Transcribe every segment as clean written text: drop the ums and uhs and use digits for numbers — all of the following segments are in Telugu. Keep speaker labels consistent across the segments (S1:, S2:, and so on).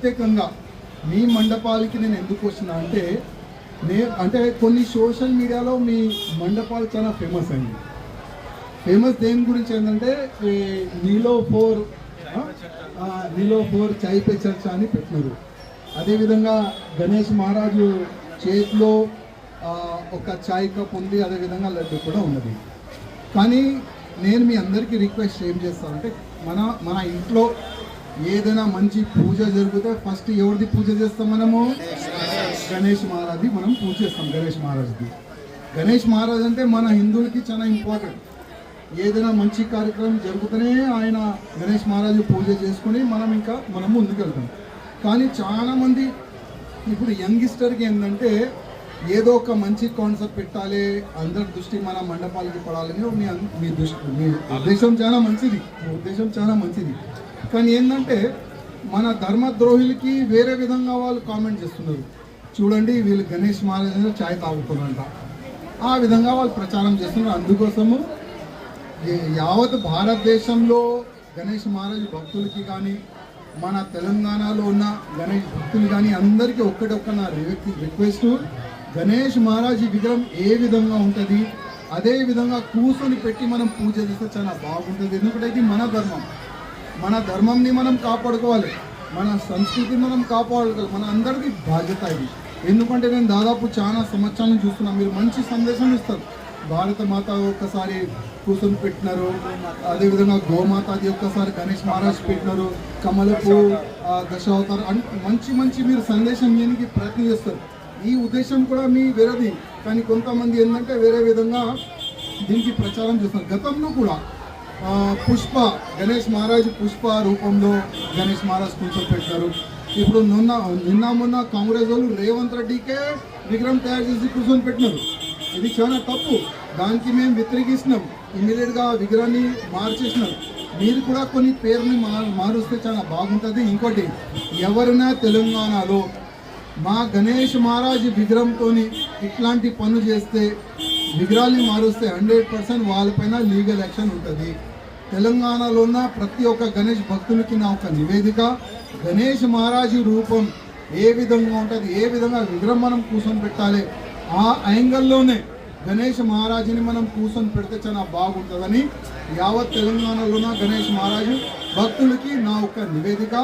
S1: ప్రత్యేకంగా మీ మండపాలకి నేను ఎందుకు వచ్చినా అంటే అంటే కొన్ని సోషల్ మీడియాలో మీ మండపాలు చాలా ఫేమస్ అయింది. ఫేమస్ దేని గురించి ఏంటంటే నీలో ఫోర్ చాయ్ పే చర్చ అని పెట్టినారు. అదేవిధంగా గణేష్ మహారాజు చేతిలో ఒక చాయ్ కప్ ఉంది, అదేవిధంగా లడ్డు కూడా ఉన్నది. కానీ నేను మీ అందరికీ రిక్వెస్ట్ ఏం చేస్తానంటే మన ఇంట్లో ఏదైనా మంచి పూజ జరిగితే ఫస్ట్ ఎవరిది పూజ చేస్తాం మనము? గణేష్ మహారాజ్ది మనం పూజ చేస్తాం. గణేష్ మహారాజ్ అంటే మన హిందువులకి చాలా ఇంపార్టెంట్. ఏదైనా మంచి కార్యక్రమం జరుగుతూనే ఆయన గణేష్ మహారాజు పూజ చేసుకుని మనం ముందుకెళ్తాం. కానీ చాలామంది ఇప్పుడు యంగిస్టర్కి ఏంటంటే ఏదో ఒక మంచి కాన్సెప్ట్ పెట్టాలి, అందరి దృష్టి మన మండపాలకి పడాలని మీ ఉద్దేశం చాలా మంచిది. కానీ ఏంటంటే మన ధర్మద్రోహులకి వేరే విధంగా వాళ్ళు కామెంట్ చేస్తున్నారు. చూడండి వీళ్ళు గణేష్ మహారాజ్ ఛాయ్ తాగుతున్నారంట, ఆ విధంగా వాళ్ళు ప్రచారం చేస్తున్నారు. అందుకోసము యావత్ భారతదేశంలో గణేష్ మహారాజ్ భక్తులకి కానీ మన తెలంగాణలో ఉన్న గణేష్ భక్తులు కానీ అందరికీ నా రిక్వెస్ట్, గణేష్ మహారాజ్ విగ్రహం ఏ విధంగా ఉంటుంది అదే విధంగా కూర్చొని పెట్టి మనం పూజ చేస్తే చాలా బాగుంటుంది. ఎందుకంటే ఇది మన ధర్మంని మనం కాపాడుకోవాలి, మన సంస్కృతిని మనం కాపాడుకోవాలి, మన అందరికీ బాధ్యత ఇది. ఎందుకంటే నేను దాదాపు చాలా సంవత్సరాలను చూస్తున్నాను, మీరు మంచి సందేశం ఇస్తారు. భారత మాత ఒక్కసారి కూర్చొని పెట్టినారు, అదేవిధంగా గోమాతాది ఒక్కసారి గణేష్ మహారాజ్ పెట్టినారు, కమలపు దశావతారం అని మంచి మీరు సందేశం ఇవ్వడానికి ప్రయత్నం చేస్తారు. ఈ ఉద్దేశం కూడా మీ వేరేది. కానీ కొంతమంది ఏంటంటే వేరే విధంగా దీనికి ప్రచారం చేస్తున్నారు. గతంలో కూడా గణేష్ మహారాజ్ పుష్ప రూపంలో గణేష్ మహారాజ్ కూర్చొని పెట్టారు. ఇప్పుడు మొన్న కాంగ్రెస్ వాళ్ళు రేవంత్ రెడ్డికే విగ్రహం తయారు చేసి కూర్చొని పెట్టినారు. ఇది చాలా తప్పు, దానికి మేము వ్యతిరేకిస్తున్నాం. ఇమీడియట్గా విగ్రహాన్ని మార్చేసినాం. మీరు కూడా కొన్ని పేరుని మారుస్తే చాలా బాగుంటుంది. ఇంకోటి, ఎవరైనా తెలంగాణలో మా గణేష్ మహారాజ్ విగ్రహంతో ఇట్లాంటి పనులు చేస్తే, విగ్రహాన్ని మారుస్తే 100% వాళ్ళపైన లీగల్ యాక్షన్ ఉంటుంది. తెలంగాణలో ఉన్న ప్రతి ఒక్క గణేష్ భక్తులకి నా ఒక నివేదిక, గణేష్ మహారాజ్ రూపం ఏ విధంగా ఉంటుంది, ఏ విధంగా విగ్రహం మనం కూర్చొని పెట్టాలి, ఆ యాంగిల్లోనే గణేష్ మహారాజుని మనం కూర్చొని పెడితే చాలా బాగుంటుందని యావత్ తెలంగాణలో ఉన్న గణేష్ మహారాజు భక్తులకి నా ఒక నివేదిక.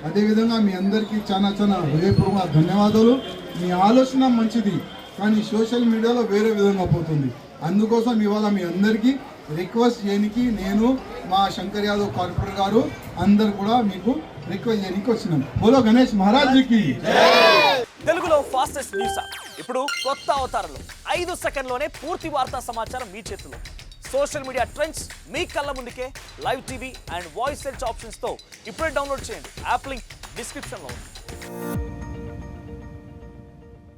S1: అదేవిధంగా మీ అందరికీ చాలా హృదయపూర్వక ధన్యవాదాలు. మీ ఆలోచన మంచిది, కానీ సోషల్ మీడియాలో వేరే విధంగా పోతుంది. అందుకోసం ఇవాళ మీ అందరికీ రిక్వెస్ట్ చేయడానికి నేను, మా శంకర్ యాదవ్ కార్పొరేటర్ గారు అందరు కూడా మీకు రిక్వెస్ట్ చేయడానికి వచ్చినాం. బోలో గణేష్ మహారాజ్కి.
S2: తెలుగులో ఫాస్టెస్ట్ న్యూస్ ఇప్పుడు కొత్త అవతారంలో 5 సెకండ్లోనే పూర్తి వార్తా సమాచారం మీ చేతిలో. సోషల్ మీడియా ట్రెండ్స్ మీ కళ్ళ ముందుకే live TV and voice search ఆప్షన్స్తో ఇప్పుడే డౌన్లోడ్ చేయండి. యాప్ లింక్ డిస్క్రిప్షన్లో ఉంది.